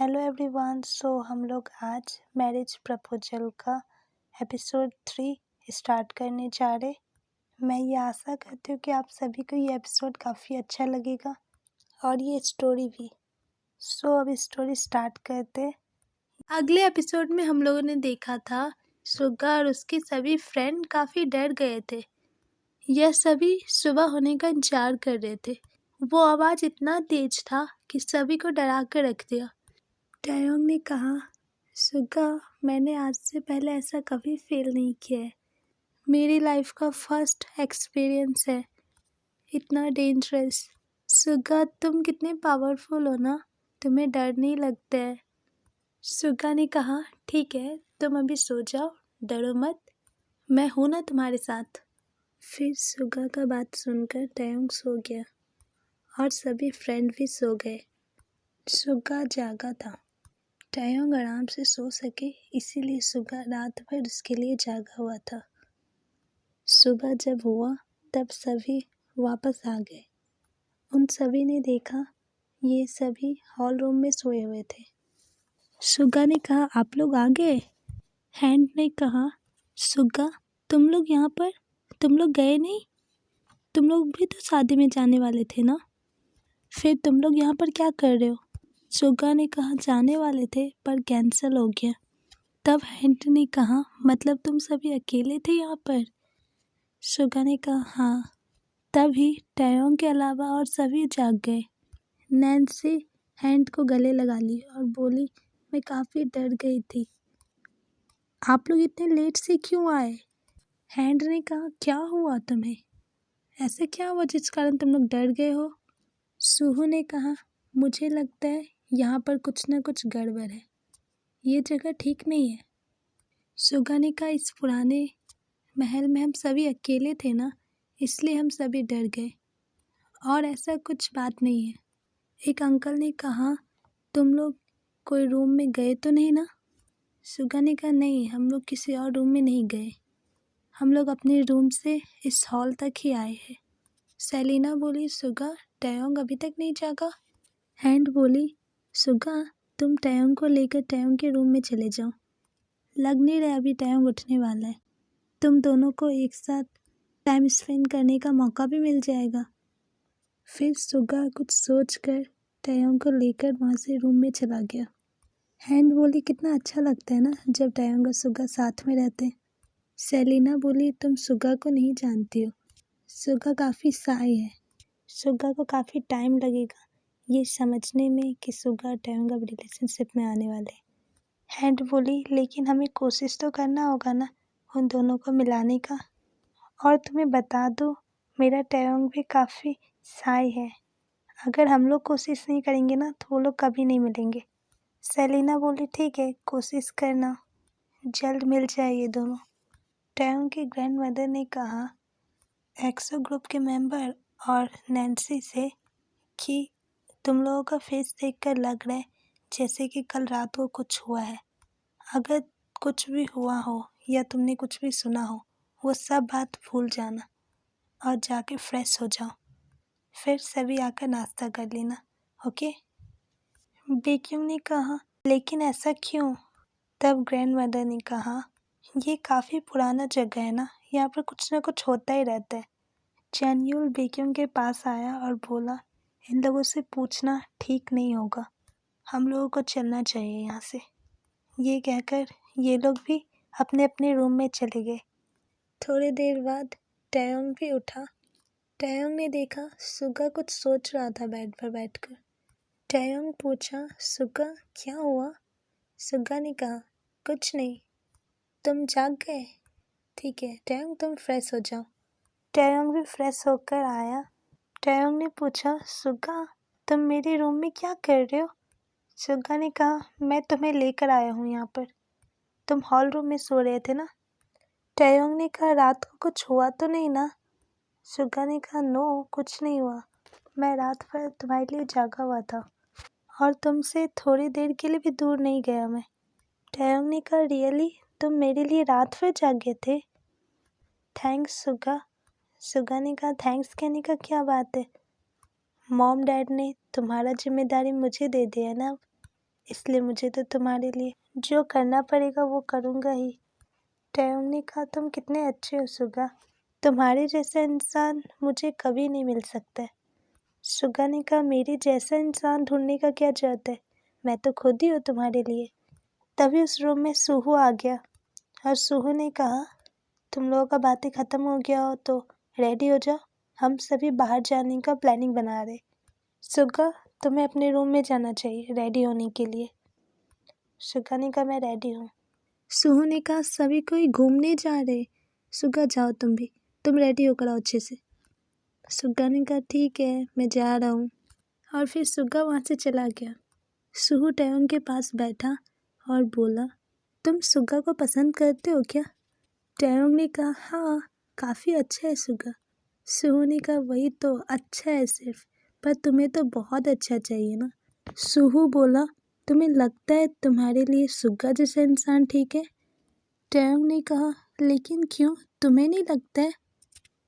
Hello everyone. हम लोग आज मैरिज प्रपोजल का एपिसोड 3 स्टार्ट करने जा रहे। मैं ये आशा करती हूँ कि आप सभी को ये एपिसोड काफ़ी अच्छा लगेगा और ये स्टोरी भी। अब स्टोरी स्टार्ट करते। अगले एपिसोड में हम लोगों ने देखा था सुगा और उसके सभी फ्रेंड काफ़ी डर गए थे। यह सभी सुबह होने का इंतजार कर रहे थे। वो आवाज़ इतना तेज था कि सभी को डरा कर रख दिया। टैयोंग ने कहा, सुगा, मैंने आज से पहले ऐसा कभी फील नहीं किया है। मेरी लाइफ का फर्स्ट एक्सपीरियंस है, इतना डेंजरस। सुगा, तुम कितने पावरफुल हो ना, तुम्हें डर नहीं लगता है। सुगा ने कहा, ठीक है, तुम अभी सो जाओ, डरो मत, मैं हूं ना तुम्हारे साथ। फिर सुगा का बात सुनकर टैयोंग सो गया और सभी फ्रेंड भी सो गए। सुगा जागा था। टैयोंग आराम से सो सके इसीलिए सुगा रात भर उसके लिए जागा हुआ था। सुबह जब हुआ तब सभी वापस आ गए। उन सभी ने देखा ये सभी हॉल रूम में सोए हुए थे। सुगा ने कहा, आप लोग आ गए? हैंड ने कहा, सुगा, तुम लोग यहाँ पर, तुम लोग गए नहीं? तुम लोग भी तो शादी में जाने वाले थे ना, फिर तुम लोग यहाँ पर क्या कर रहे हो? सुगा ने कहा, जाने वाले थे पर कैंसिल हो गया। तब हैंड ने कहा, मतलब तुम सभी अकेले थे यहाँ पर? सुगा ने कहा, हाँ। तभी टैयोंग के अलावा और सभी जाग गए। नैन्सी हैंड को गले लगा ली और बोली, मैं काफ़ी डर गई थी। आप लोग इतने लेट से क्यों आए? हैंड ने कहा, क्या हुआ तुम्हें? ऐसा क्या हुआ जिस कारण तुम लोग डर गए हो? सूहू ने कहा, मुझे लगता है यहाँ पर कुछ न कुछ गड़बड़ है, ये जगह ठीक नहीं है। सुगा ने कहा, इस पुराने महल में हम सभी अकेले थे ना, इसलिए हम सभी डर गए, और ऐसा कुछ बात नहीं है। एक अंकल ने कहा, तुम लोग कोई रूम में गए तो नहीं ना? सुगा ने कहा, नहीं, हम लोग किसी और रूम में नहीं गए, हम लोग अपने रूम से इस हॉल तक ही आए हैं। सेलिना बोली, सुगा, टैयोंग अभी तक नहीं जागा? हैंड बोली, सुगा, तुम टैयोंग को लेकर टैयोंग के रूम में चले जाओ, लग नहीं रहा अभी टैयोंग उठने वाला है, तुम दोनों को एक साथ टाइम स्पेंड करने का मौका भी मिल जाएगा। फिर सुगा कुछ सोचकर टैयोंग को लेकर वहाँ से रूम में चला गया। हैंड बोली, कितना अच्छा लगता है ना जब टैयोंग और सुगा साथ में रहते हैं। सेलिना बोली, तुम सुगा को नहीं जानती हो, सुगा काफ़ी शाय है, सुगा को काफ़ी टाइम लगेगा ये समझने में कि सुगा टैयोंग अब रिलेशनशिप में आने वाले। हैंड बोली, लेकिन हमें कोशिश तो करना होगा ना उन दोनों को मिलाने का। और तुम्हें बता दूँ, मेरा टैयोंग भी काफ़ी शाय है, अगर हम लोग कोशिश नहीं करेंगे ना तो वो लोग कभी नहीं मिलेंगे। सेलिना बोली, ठीक है, कोशिश करना, जल्द मिल जाए ये दोनों। टैयोंग की ग्रैंड मदर ने कहा एक्सो ग्रुप के मेंबर और नैन्सी से कि तुम लोगों का फेस देखकर लग रहा है जैसे कि कल रात को कुछ हुआ है। अगर कुछ भी हुआ हो या तुमने कुछ भी सुना हो, वो सब बात भूल जाना और जाके फ्रेश हो जाओ, फिर सभी आकर नाश्ता कर लेना, ओके? बेक्यूंग ने कहा, लेकिन ऐसा क्यों? तब ग्रैंड मदर ने कहा, ये काफ़ी पुराना जगह है ना, यहाँ पर कुछ ना कुछ होता ही रहता है। चैनयूल बेक्यूंग के पास आया और बोला, इन लोगों से पूछना ठीक नहीं होगा, हम लोगों को चलना चाहिए यहाँ से। ये कहकर ये लोग भी अपने अपने रूम में चले गए। थोड़ी देर बाद टैयोंग भी उठा। टैयोंग ने देखा सुगा कुछ सोच रहा था बेड पर बैठकर। टैयोंग पूछा, सुगा, क्या हुआ? सुगा ने कहा, कुछ नहीं, तुम जाग गए? ठीक है टैयोंग, तुम फ्रेश हो जाओ। टैयोंग भी फ्रेश होकर आया। टैयोंग ने पूछा, सुगा, तुम मेरे रूम में क्या कर रहे हो? सुगा ने कहा, मैं तुम्हें लेकर आया हूँ यहाँ पर, तुम हॉल रूम में सो रहे थे ना। टैयोंग ने कहा, रात को कुछ हुआ तो नहीं ना? सुगा ने कहा, नो, कुछ नहीं हुआ, मैं रात भर तुम्हारे लिए जागा हुआ था और तुमसे थोड़ी देर के लिए भी दूर नहीं गया मैं। टैयोंग ने कहा, रियली, तुम मेरे लिए रात भर जागे थे? थैंक्स सुगा। सुगा ने कहा, थैंक्स कहने का क्या बात है, मॉम डैड ने तुम्हारा जिम्मेदारी मुझे दे दिया ना, इसलिए मुझे तो तुम्हारे लिए जो करना पड़ेगा वो करूँगा ही। टैयोंग ने कहा, तुम कितने अच्छे हो सुगा, तुम्हारे जैसा इंसान मुझे कभी नहीं मिल सकता है। सुगा ने कहा, मेरे जैसा इंसान ढूंढने का क्या जरूरत है, मैं तो खुद ही हूँ तुम्हारे लिए। तभी उस रूम में सूहू आ गया और सूहू ने कहा, तुम लोगों का बातें ख़त्म हो गया हो तो रेडी हो जाओ, हम सभी बाहर जाने का प्लानिंग बना रहे। सुगा, तुम्हें अपने रूम में जाना चाहिए रेडी होने के लिए। सुगा ने कहा, मैं रेडी हूँ। सूहू ने कहा, सभी कोई घूमने जा रहे, सुगा जाओ तुम भी, तुम रेडी होकर आओ अच्छे से। सुगा ने कहा, ठीक है मैं जा रहा हूँ। और फिर सुगा वहाँ से चला गया। सूहू टैयोंग के पास बैठा और बोला, तुम सुगा को पसंद करते हो क्या? टैयोंग ने कहा, हाँ काफ़ी अच्छा है सुगा। सूहू ने कहा, वही तो अच्छा है सिर्फ, पर तुम्हें तो बहुत अच्छा चाहिए ना। सूहू बोला, तुम्हें लगता है तुम्हारे लिए सुगा जैसा इंसान ठीक है? टैयोंग ने कहा, लेकिन क्यों, तुम्हें नहीं लगता है?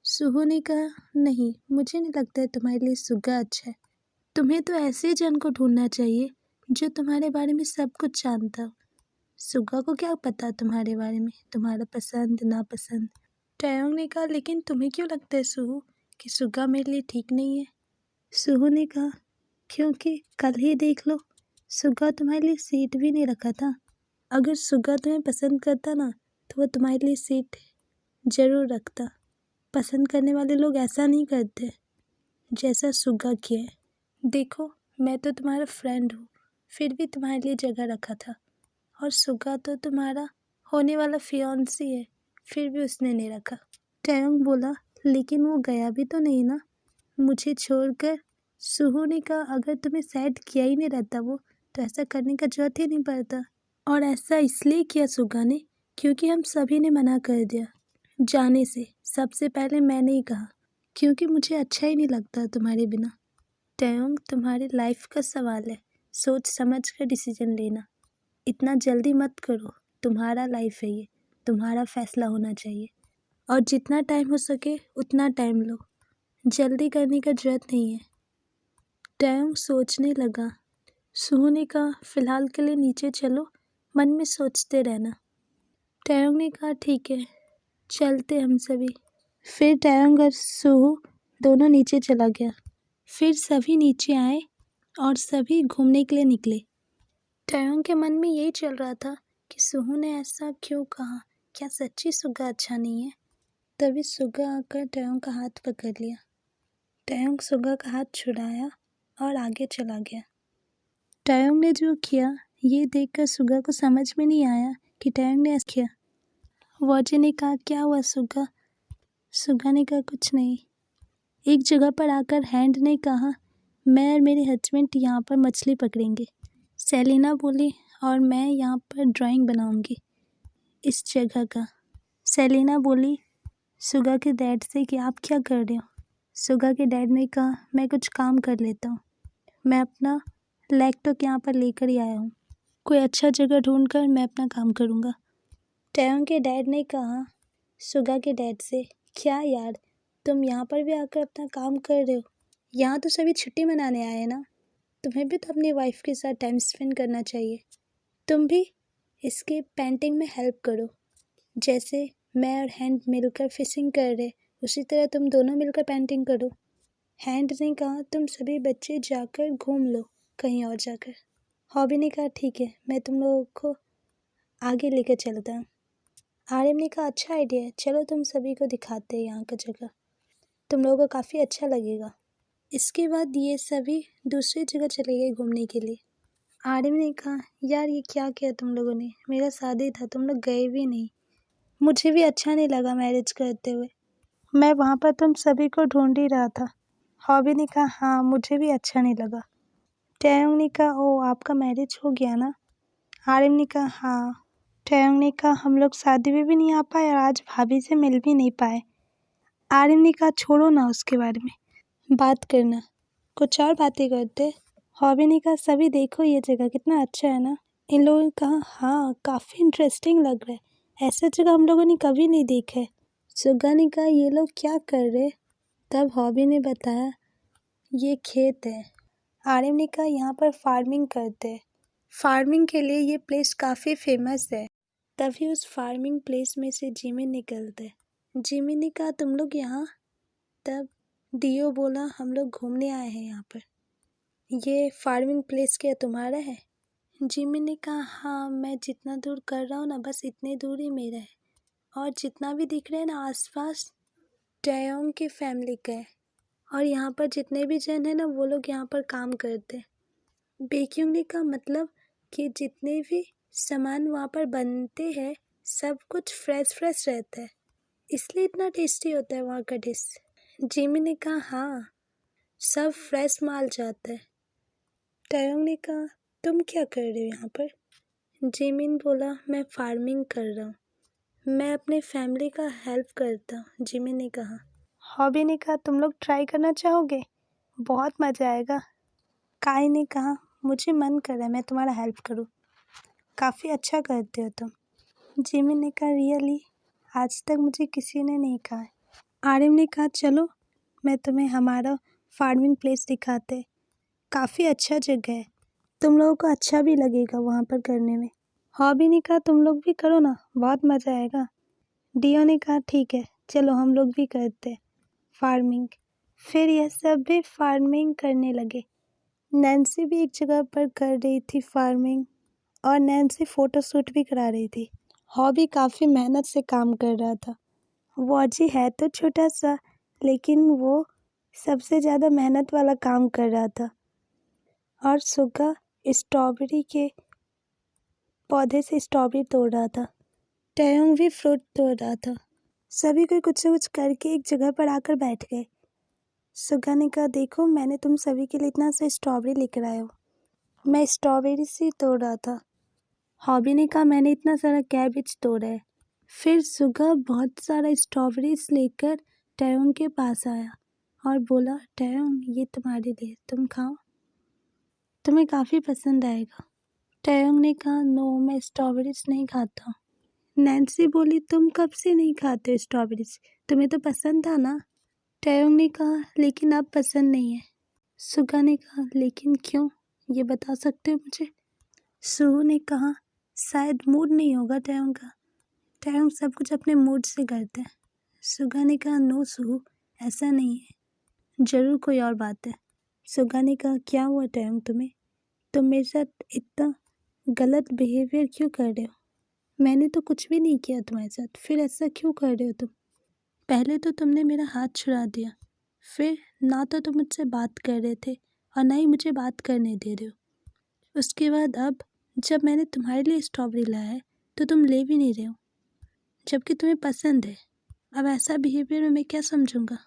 सूहू ने कहा, नहीं मुझे नहीं लगता है तुम्हारे लिए सुगा अच्छा है। तुम्हें तो ऐसे जन को ढूंढना चाहिए जो तुम्हारे बारे में सब कुछ जानता हो। सुगा को क्या पता तुम्हारे बारे में, तुम्हारा पसंद नापसंद। टैयोंग ने कहा, लेकिन तुम्हें क्यों लगता है सूहू कि सुगा मेरे लिए ठीक नहीं है? सूहू ने कहा, क्योंकि कल ही देख लो, सुगा तुम्हारे लिए सीट भी नहीं रखा था। अगर सुगा तुम्हें पसंद करता ना तो वो तुम्हारे लिए सीट जरूर रखता। पसंद करने वाले लोग ऐसा नहीं करते जैसा सुगा किया है। देखो मैं तो तुम्हारा फ्रेंड हूँ, फिर भी तुम्हारे लिए जगह रखा था। और सुगा तो तुम्हारा होने वाला फियांसी है, फिर भी उसने नहीं रखा। टैयोंग बोला, लेकिन वो गया भी तो नहीं ना मुझे छोड़कर। सूहू ने कहा, अगर तुम्हें सैड किया ही नहीं रहता वो तो ऐसा करने का जरूरत ही नहीं पड़ता। और ऐसा इसलिए किया सुगा ने क्योंकि हम सभी ने मना कर दिया जाने से। सबसे पहले मैंने ही कहा, क्योंकि मुझे अच्छा ही नहीं लगता तुम्हारे बिना। टैयोंग, तुम्हारी लाइफ का सवाल है, सोच समझ कर डिसीजन लेना, इतना जल्दी मत करो। तुम्हारा लाइफ है ये, तुम्हारा फैसला होना चाहिए और जितना टाइम हो सके उतना टाइम लो, जल्दी करने का जरूरत नहीं है। टैयोंग सोचने लगा। सूहू ने कहा, फिलहाल के लिए नीचे चलो, मन में सोचते रहना। टैयोंग ने कहा, ठीक है चलते हम सभी। फिर टैयोंग और सूहू दोनों नीचे चला गया। फिर सभी नीचे आए और सभी घूमने के लिए निकले। टैयोंग के मन में यही चल रहा था कि सूहू ने ऐसा क्यों कहा, क्या सच्ची सुगा अच्छा नहीं है? तभी सुगा आकर टैयोंग का हाथ पकड़ लिया। टैयोंग सुगा का हाथ छुड़ाया और आगे चला गया। टैयोंग ने जो किया ये देखकर सुगा को समझ में नहीं आया कि टैयोंग ने ऐसा किया। वॉचे ने कहा, क्या हुआ सुगा? सुगा ने कहा, कुछ नहीं। एक जगह पर आकर हैंड ने कहा, मैं और मेरे हस्बैंड यहाँ पर मछली पकड़ेंगे। सेलिना बोली, और मैं यहाँ पर ड्राइंग बनाऊंगी इस जगह का। सेलिना बोली सुगा के डैड से कि आप क्या कर रहे हो? सुगा के डैड ने कहा, मैं कुछ काम कर लेता हूँ, मैं अपना लैपटॉप यहाँ पर लेकर ही आया हूँ, कोई अच्छा जगह ढूंढकर मैं अपना काम करूँगा। टैयोंग के डैड ने कहा सुगा के डैड से, क्या यार तुम यहाँ पर भी आकर अपना काम कर रहे हो? यहाँ तो सभी छुट्टी मनाने आए हैं ना, तुम्हें भी तो अपनी वाइफ के साथ टाइम स्पेंड करना चाहिए। तुम भी इसके पेंटिंग में हेल्प करो, जैसे मैं और हैंड मिलकर फिशिंग कर रहे उसी तरह तुम दोनों मिलकर पेंटिंग करो। हैंड ने कहा, तुम सभी बच्चे जाकर घूम लो कहीं और जाकर। हॉबी ने कहा, ठीक है मैं तुम लोगों को आगे लेकर चलता हूँ। आर्यम ने कहा, अच्छा आइडिया है, चलो तुम सभी को दिखाते हैं यहाँ का जगह, तुम लोगों को काफ़ी अच्छा लगेगा। इसके बाद ये सभी दूसरी जगह चले गए घूमने के लिए। आर्यम ने कहा, यार ये क्या किया तुम लोगों ने, मेरा शादी था तुम लोग गए भी नहीं, मुझे भी अच्छा नहीं लगा मैरिज करते हुए, मैं वहाँ पर तुम सभी को ढूंढ ही रहा था। हॉबी ने कहा, हाँ मुझे भी अच्छा नहीं लगा। टैयोंग ने कहा, ओ आपका मैरिज हो गया ना? आर्यम ने कहा, हाँ। टैयोंग ने कहा, हम लोग शादी में भी नहीं आ पाए और आज भाभी से मिल भी नहीं पाए। आर्यम ने कहा, छोड़ो ना उसके बारे में बात करना, कुछ और बातें करते। हॉबी ने कहा, सभी देखो ये जगह कितना अच्छा है ना? इन लोगों ने कहा, हाँ काफ़ी इंटरेस्टिंग लग रहा है, ऐसा जगह हम लोगों ने कभी नहीं देखा है। सुगा ने कहा, ये लोग क्या कर रहे? तब हॉबी ने बताया, ये खेत है। आर्यम ने कहा, यहाँ पर फार्मिंग करते हैं, फार्मिंग के लिए ये प्लेस काफ़ी फेमस है। तभी उस फार्मिंग प्लेस में से जिमी निकलते। जिमी ने कहा तुम लोग यहाँ? तब डियो बोला हम लोग घूमने आए हैं यहाँ पर। ये फार्मिंग प्लेस क्या तुम्हारा है? जिमी ने कहा हाँ, मैं जितना दूर कर रहा हूँ ना बस इतनी दूर ही मेरा है, और जितना भी दिख रहा है ना आसपास टैयोंग की फैमिली का है, और यहाँ पर जितने भी जन है ना वो लोग यहाँ पर काम करते हैं। बेक्यूंग ने कहा मतलब कि जितने भी सामान वहाँ पर बनते हैं सब कुछ फ्रेश फ्रेश रहता है, इसलिए इतना टेस्टी होता है वहाँ का डिश। जिमी ने कहा हाँ, सब फ्रेश माल जाता है। टैयोंग ने कहा तुम क्या कर रहे हो यहाँ पर? जिमिन बोला मैं फार्मिंग कर रहा हूँ, मैं अपने फैमिली का हेल्प करता हूँ। जिमिन ने कहा। हॉबी ने कहा तुम लोग ट्राई करना चाहोगे? बहुत मज़ा आएगा। काई ने कहा मुझे मन कर रहा है मैं तुम्हारा हेल्प करूँ, काफ़ी अच्छा करते हो तुम। जिमिन ने कहा रियली? आज तक मुझे किसी ने नहीं कहा है। आर्यन ने कहा चलो मैं तुम्हें हमारा फार्मिंग प्लेस दिखाते, काफ़ी अच्छा जगह है, तुम लोगों को अच्छा भी लगेगा वहाँ पर करने में। हॉबी ने कहा तुम लोग भी करो ना, बहुत मज़ा आएगा। डियो ने कहा ठीक है चलो हम लोग भी करते हैं फार्मिंग। फिर यह सब भी फार्मिंग करने लगे। नैन्सी भी एक जगह पर कर रही थी फार्मिंग, और नैन्सी फ़ोटो शूट भी करा रही थी। हॉबी काफ़ी मेहनत से काम कर रहा था। वॉजी है तो छोटा सा, लेकिन वो सबसे ज़्यादा मेहनत वाला काम कर रहा था। और सुगा स्ट्रॉबेरी के पौधे से स्ट्रॉबेरी तोड़ रहा था। टैयोंग भी फ्रूट तोड़ रहा था। सभी कोई कुछ न कुछ करके एक जगह पर आकर बैठ गए। सुगा ने कहा देखो मैंने तुम सभी के लिए इतना सा स्ट्रॉबेरी लेकर आया हूँ, मैं स्ट्रॉबेरी से तोड़ रहा था। हॉबी ने कहा मैंने इतना सारा कैबेज तोड़ा है। फिर सुगा बहुत सारा स्ट्रॉबेरीज लेकर टैयोंग के पास आया और बोला टैयोंग ये तुम्हारे लिए, तुम खाओ, तुम्हें काफ़ी पसंद आएगा। टैयोंग ने कहा नो मैं स्ट्रॉबेरीज नहीं खाता हूँ। नैन्सी बोली तुम कब से नहीं खाते हो स्ट्रॉबेरीज, तुम्हें तो पसंद था ना। टैयोंग ने कहा लेकिन अब पसंद नहीं है। सुगा ने कहा लेकिन क्यों, ये बता सकते हो मुझे? सुहू ने कहा शायद मूड नहीं होगा टैयोंग का, टैयोंग सब कुछ अपने मूड से करते हैं। सुगा ने कहा नो सुहू, ऐसा नहीं है, ज़रूर कोई और बात है। सुगा ने कहा क्या हुआ टैयोंग तुम्हें, तुम मेरे साथ इतना गलत बिहेवियर क्यों कर रहे हो? मैंने तो कुछ भी नहीं किया तुम्हारे साथ, फिर ऐसा क्यों कर रहे हो तुम? पहले तो तुमने मेरा हाथ छुड़ा दिया, फिर ना तो तुम मुझसे बात कर रहे थे और ना ही मुझे बात करने दे रहे हो। उसके बाद अब जब मैंने तुम्हारे लिए स्ट्रॉबेरी लाया है तो तुम ले भी नहीं रहे हो, जबकि तुम्हें पसंद है। अब ऐसा बिहेवियर मैं क्या समझूंगा,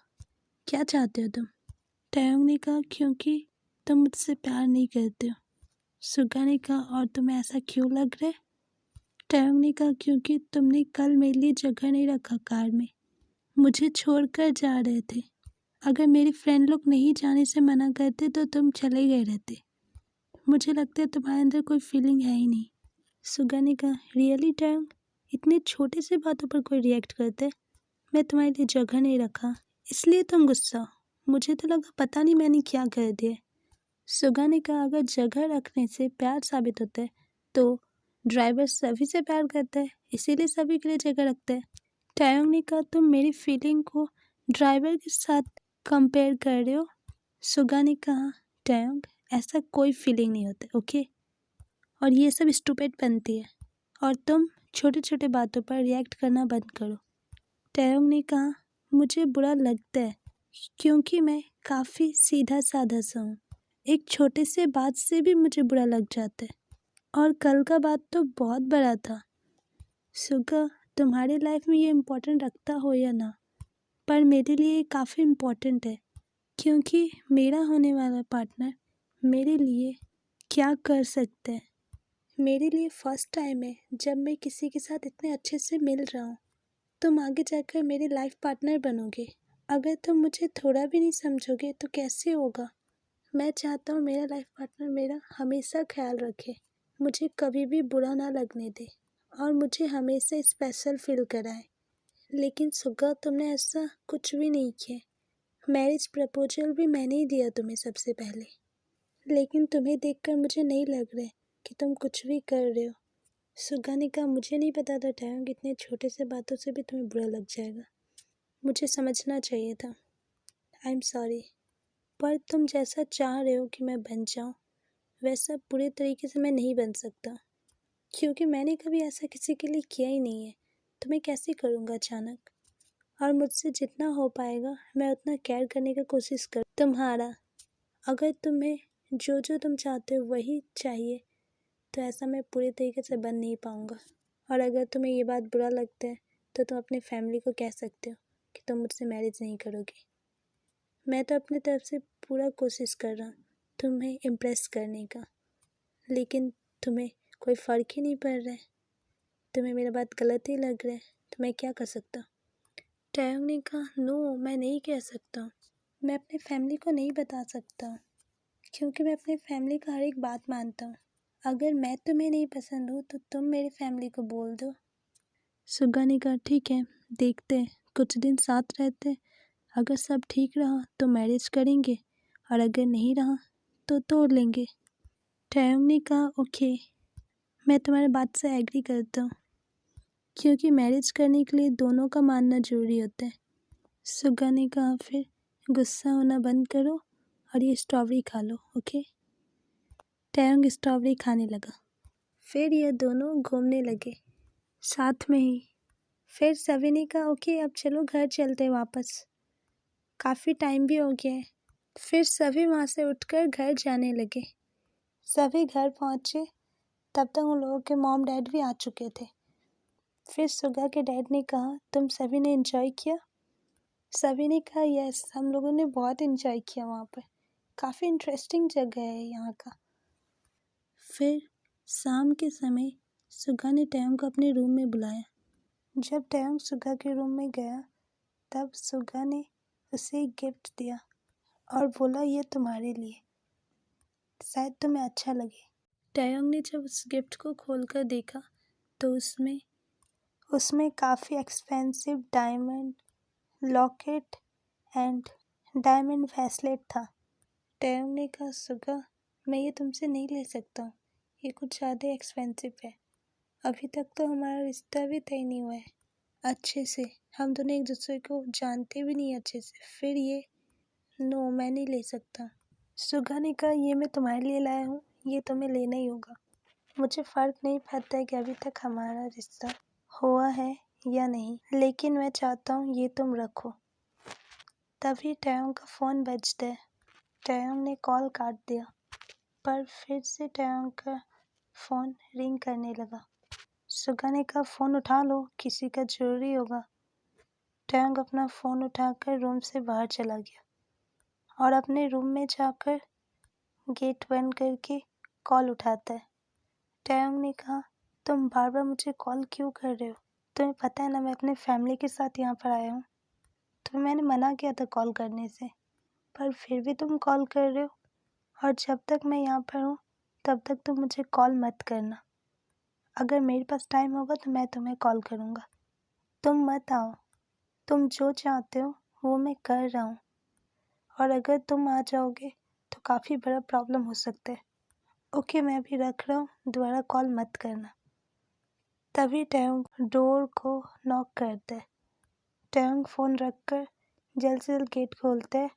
क्या चाहते हो तुम? टैयोंग ने कहा क्योंकि तुम मुझसे प्यार नहीं करते हो। सुगा ने कहा और तुम्हें ऐसा क्यों लग रहा है? टैयोंग ने कहा क्योंकि तुमने कल मेरे लिए जगह नहीं रखा कार में, मुझे छोड़कर जा रहे थे। अगर मेरी फ्रेंड लोग नहीं जाने से मना करते तो तुम चले गए रहते। मुझे लगता है तुम्हारे अंदर कोई फीलिंग है ही नहीं। सुगा ने कहा रियली टैयोंग, इतनी छोटी सी बातों पर कोई रिएक्ट करते? मैं तुम्हारे लिए जगह नहीं रखा इसलिए तुम गुस्सा हो? मुझे तो लगा पता नहीं मैंने क्या कर दिया। सुगा ने कहा अगर जगह रखने से प्यार साबित होता है तो ड्राइवर सभी से प्यार करता है, इसीलिए सभी के लिए जगह रखता है। टैयोंग ने कहा तुम मेरी फीलिंग को ड्राइवर के साथ कंपेयर कर रहे हो। सुगा ने कहा टैयोंग ऐसा कोई फीलिंग नहीं होता ओके, और ये सब स्टूपिड बनती है, और तुम छोटे छोटे बातों पर रिएक्ट करना बंद करो। टैयोंग ने कहा मुझे बुरा लगता है क्योंकि मैं काफ़ी सीधा साधा सा हूँ, एक छोटे से बात से भी मुझे बुरा लग जाता है, और कल का बात तो बहुत बड़ा था। सुगा तुम्हारी लाइफ में ये इम्पोर्टेंट रखता हो या ना, पर मेरे लिए ये काफ़ी इम्पोर्टेंट है, क्योंकि मेरा होने वाला पार्टनर मेरे लिए क्या कर सकता है। मेरे लिए फर्स्ट टाइम है जब मैं किसी के साथ इतने अच्छे से मिल रहा हूँ। तुम आगे जाकर मेरे लाइफ पार्टनर बनोगे, अगर तुम मुझे थोड़ा भी नहीं समझोगे तो कैसे होगा। मैं चाहता हूँ मेरा लाइफ पार्टनर मेरा हमेशा ख्याल रखे, मुझे कभी भी बुरा ना लगने दे, और मुझे हमेशा स्पेशल फील कराए। लेकिन सुगा तुमने ऐसा कुछ भी नहीं किया। मैरिज प्रपोजल भी मैंने ही दिया तुम्हें सबसे पहले, लेकिन तुम्हें देखकर मुझे नहीं लग रहा है कि तुम कुछ भी कर रहे हो। सुगा ने कहा, मुझे नहीं पता था टैयोंग, इतने छोटे से बातों से भी तुम्हें बुरा लग जाएगा। मुझे समझना चाहिए था। I am sorry. पर तुम जैसा चाह रहे हो कि मैं बन जाऊँ, वैसा पूरे तरीके से मैं नहीं बन सकता, क्योंकि मैंने कभी ऐसा किसी के लिए किया ही नहीं है। तो मैं कैसे करूँगा अचानक? और मुझसे जितना हो पाएगा मैं उतना केयर करने की कोशिश कर तुम्हारा। अगर तुम्हें जो जो तुम चाहते हो वही चाहिए, तो ऐसा मैं पूरे तरीके से बन नहीं पाऊँगा। और अगर तुम्हें ये बात बुरा लगता है तो तुम अपने फैमिली को कह सकते हो कि तुम मुझसे मैरिज नहीं करोगे। मैं तो अपनी तरफ से पूरा कोशिश कर रहा हूँ तुम्हें इम्प्रेस करने का, लेकिन तुम्हें कोई फ़र्क ही नहीं पड़ रहा है। तुम्हें मेरा बात गलत ही लग रहा है, तो मैं क्या कर सकता हूँ? टैयोंग ने कहा, नो, मैं नहीं कह सकता हूँ। मैं अपने फैमिली को नहीं बता सकता हूँ, क्योंकि मैं अपनी फैमिली का हर एक बात मानता हूँ। अगर मैं तुम्हें नहीं पसंद हूँ तो तुम मेरी फैमिली को बोल दो। सुगा ने कहा, ठीक है, देखते हैं, कुछ दिन साथ रहते हैं। अगर सब ठीक रहा तो मैरिज करेंगे, और अगर नहीं रहा तो तोड़ लेंगे। टैयोंग ने कहा, ओके, मैं तुम्हारी बात से एग्री करता हूँ, क्योंकि मैरिज करने के लिए दोनों का मानना ज़रूरी होता है। सुगा ने कहा, फिर गुस्सा होना बंद करो और ये स्ट्रॉबेरी खा लो, ओके? टैयोंग स्ट्रॉबेरी खाने लगा। फिर ये दोनों घूमने लगे साथ में ही। फिर सभी ने कहा, ओके, अब चलो घर चलते हैं वापस, काफ़ी टाइम भी हो गया है। फिर सभी वहाँ से उठकर घर जाने लगे। सभी घर पहुँचे, तब तक उन लोगों के मॉम डैड भी आ चुके थे। फिर सुगा के डैड ने कहा, तुम सभी ने एंजॉय किया? सभी ने कहा, यस, हम लोगों ने बहुत एंजॉय किया वहाँ पर, काफ़ी इंटरेस्टिंग जगह है यहाँ का। फिर शाम के समय सुगा ने टैयोंग को अपने रूम में बुलाया। जब टैयोंग सुगा के रूम में गया, तब सुगा ने उसे एक गिफ्ट दिया और बोला, ये तुम्हारे लिए, शायद तुम्हें अच्छा लगे। टैयोंग ने जब उस गिफ्ट को खोलकर देखा तो उसमें काफ़ी expensive diamond locket and diamond bracelet था। टैयोंग ने कहा, सुगा, मैं ये तुमसे नहीं ले सकता हूँ, ये कुछ ज़्यादा एक्सपेंसिव है। अभी तक तो हमारा रिश्ता भी तय नहीं हुआ है अच्छे से, हम दोनों एक दूसरे को जानते भी नहीं अच्छे से, फिर ये नो, मैं नहीं ले सकता। सुगा ने कहा, ये मैं तुम्हारे लिए लाया हूँ, ये तुम्हें लेना ही होगा। मुझे फ़र्क नहीं पड़ता है कि अभी तक हमारा रिश्ता हुआ है या नहीं, लेकिन मैं चाहता हूँ ये तुम रखो। तभी टैयोंग का फ़ोन बजता है। टैयोंग ने कॉल काट दिया, पर फिर से टैयोंग का फ़ोन रिंग करने लगा। सुगा ने कहा, फ़ोन उठा लो, किसी का ज़रूरी होगा। टैयोंग अपना फ़ोन उठाकर रूम से बाहर चला गया और अपने रूम में जाकर गेट बंद करके कॉल उठाता है। टैयोंग ने कहा, तुम बार बार मुझे कॉल क्यों कर रहे हो? तुम्हें पता है ना, मैं अपने फैमिली के साथ यहाँ पर आया हूँ। तुम्हें मैंने मना किया था कॉल करने से, पर फिर भी तुम कॉल कर रहे हो, और जब तक मैं यहाँ पर हूँ तब तक तुम मुझे कॉल मत करना। अगर मेरे पास टाइम होगा तो मैं तुम्हें कॉल करूँगा। तुम मत आओ, तुम जो चाहते हो वो मैं कर रहा हूँ, और अगर तुम आ जाओगे तो काफ़ी बड़ा प्रॉब्लम हो सकता है। ओके, मैं अभी रख रहा हूँ, दोबारा कॉल मत करना। तभी टैयोंग डोर को नॉक करता है। टैयोंग फ़ोन रखकर जल्द से जल्द गेट खोलता है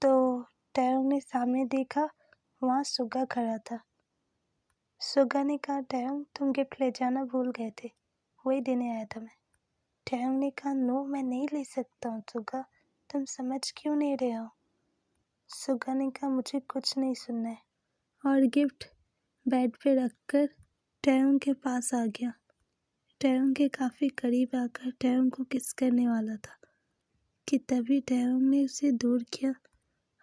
तो टैयोंग ने सामने देखा, वहाँ सुगा खड़ा था। सुगा ने कहा, टैयोंग, तुम गिफ्ट ले जाना भूल गए थे, वही देने आया था मैं। टैयोंग ने कहा, नो, मैं नहीं ले सकता हूँ सुगा, तुम समझ क्यों नहीं रहे हो? सुगा ने कहा, मुझे कुछ नहीं सुनना है, और गिफ्ट बेड पे रखकर टैयोंग के पास आ गया। टैयोंग के काफ़ी करीब आकर टैयोंग को किस करने वाला था कि तभी टैयोंग ने उसे दूर किया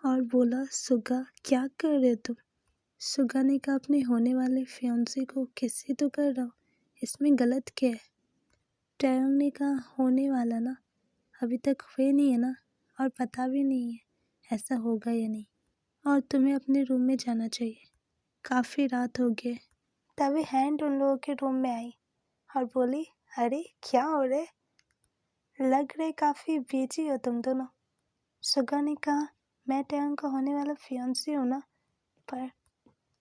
और बोला, सुगा, क्या कर रहे हो तुम? सुगा ने कहा, अपने होने वाले फियांसे को किस ही तो कर रहा हूँ, इसमें गलत क्या है? टैयोंग ने कहा, होने वाला ना, अभी तक हुए नहीं है ना, और पता भी नहीं है ऐसा होगा या नहीं, और तुम्हें अपने रूम में जाना चाहिए, काफ़ी रात हो गई। तभी हैंड उन लोगों के रूम में आई और बोली, अरे क्या हो रहा है? लग रहे काफ़ी बिजी हो तुम दोनों। सुगा ने कहा, मैं टैयोंग का होने वाला फियांसे हूँ ना, पर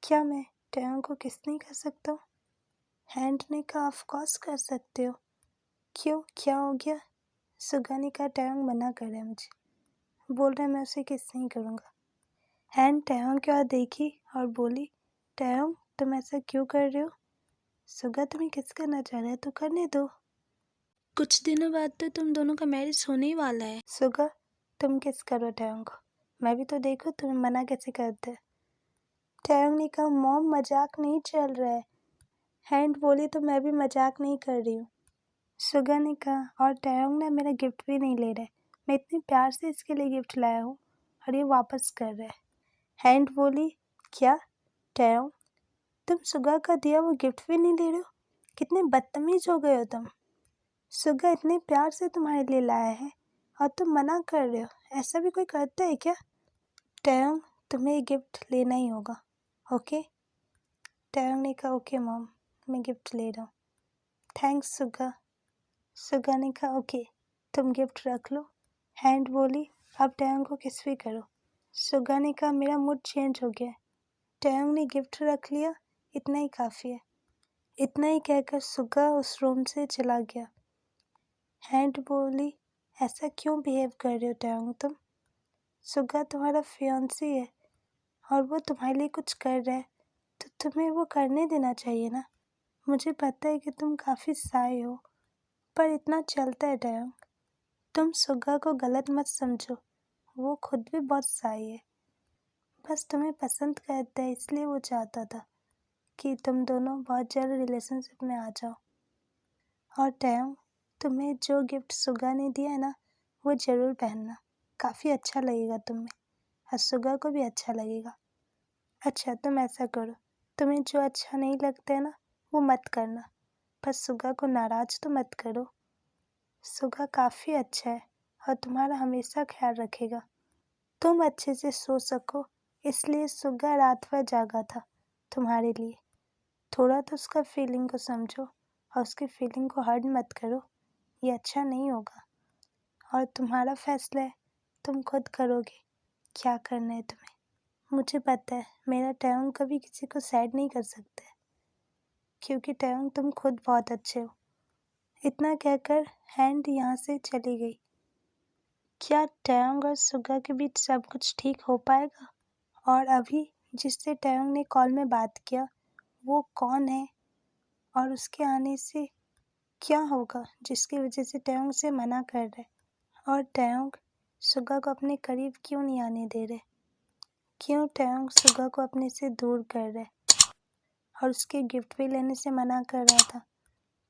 क्या मैं टैंग को किस नहीं कर सकता हूँ? हैंड ने कहा ऑफ कोर्स कर सकते हो। क्यों, क्या हो गया? सुगा ने कहा टैंग मना कर रहा है मुझे, बोल रहा है मैं उसे किस नहीं करूँगा। हैंड टैंग की ओर देखी और बोली, टैंग तुम ऐसा क्यों कर रहे हो? सुगा तुम्हें किस करना चाह रहा है तो करने दो, कुछ दिनों बाद तो तुम दोनों का मैरिज होने ही वाला है। सुगा तुम किस करो टैंग को, मैं भी तो देखो तुम्हें मना कैसे करते हैं। टैंग ने कहा मॉम मजाक नहीं चल रहा है। हैंड बोली तो मैं भी मजाक नहीं कर रही हूँ। सुगा ने कहा और टैंग ना मेरा गिफ्ट भी नहीं ले रहा है, मैं इतने प्यार से इसके लिए गिफ्ट लाया हूँ और ये वापस कर रहा है। हैंड बोली क्या टैंग, तुम सुगा का दिया वो गिफ्ट भी नहीं ले रहे हो? कितने बदतमीज हो गए हो तुम। सुगा इतने प्यार से तुम्हारे लिए लाया है और तुम मना कर रहे हो, ऐसा भी कोई करता है क्या? टैंग तुम्हें ये गिफ्ट लेना ही होगा, ओके? टैंग ने कहा ओके मॉम, मैं गिफ्ट ले रहा हूँ। थैंक्स सुगा। सुगा ने कहा ओके तुम गिफ्ट रख लो। हैंड बोली अब टैंग को किस भी करो। सुगा ने कहा मेरा मूड चेंज हो गया है। टैंग ने गिफ्ट रख लिया, इतना ही काफ़ी है। इतना ही कहकर सुगा उस रूम से चला गया। हैंड बोली ऐसा क्यों बिहेव कर रहे हो टैंग तुम? सुगा तुम्हारा फियांसी है और वो तुम्हारे लिए कुछ कर रहा है तो तुम्हें वो करने देना चाहिए ना। मुझे पता है कि तुम काफ़ी साए हो पर इतना चलता है टैंग। तुम सुगा को गलत मत समझो, वो खुद भी बहुत साई है, बस तुम्हें पसंद करता है इसलिए वो चाहता था कि तुम दोनों बहुत जल्द रिलेशनशिप में आ जाओ। और टैंग तुम्हें जो गिफ्ट सुगा ने दिया है ना वो ज़रूर पहनना, काफ़ी अच्छा लगेगा तुम्हें और सुगा को भी अच्छा लगेगा। अच्छा तुम ऐसा करो, तुम्हें जो अच्छा नहीं लगता है ना वो मत करना, पर सुगा को नाराज़ तो मत करो। सुगा काफ़ी अच्छा है और तुम्हारा हमेशा ख्याल रखेगा। तुम अच्छे से सो सको इसलिए सुगा रात भर जागा था तुम्हारे लिए। थोड़ा तो उसका फीलिंग को समझो और उसकी फीलिंग को हर्ट मत करो, ये अच्छा नहीं होगा। और तुम्हारा फैसला है, तुम खुद करोगे क्या करना है तुम्हें। मुझे पता है मेरा टैंग कभी किसी को सैड नहीं कर सकता है क्योंकि टैंग तुम खुद बहुत अच्छे हो। इतना कहकर हैंड यहाँ से चली गई। क्या टैंग और सुगा के बीच सब कुछ ठीक हो पाएगा? और अभी जिससे टैंग ने कॉल में बात किया वो कौन है और उसके आने से क्या होगा जिसकी वजह से टैंग से मना कर रहे? और टैंग सुगा को अपने करीब क्यों नहीं आने दे रहे? क्यों टैंग सुगा को अपने से दूर कर रहे और उसके गिफ्ट भी लेने से मना कर रहा था?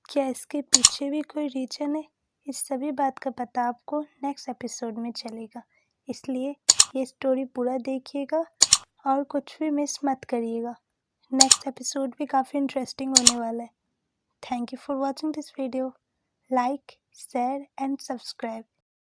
क्या इसके पीछे भी कोई रीज़न है? इस सभी बात का पता आपको नेक्स्ट एपिसोड में चलेगा, इसलिए ये स्टोरी पूरा देखिएगा और कुछ भी मिस मत करिएगा। नेक्स्ट एपिसोड भी काफ़ी इंटरेस्टिंग होने वाला है। Thank you for watching this video. Like, share and subscribe.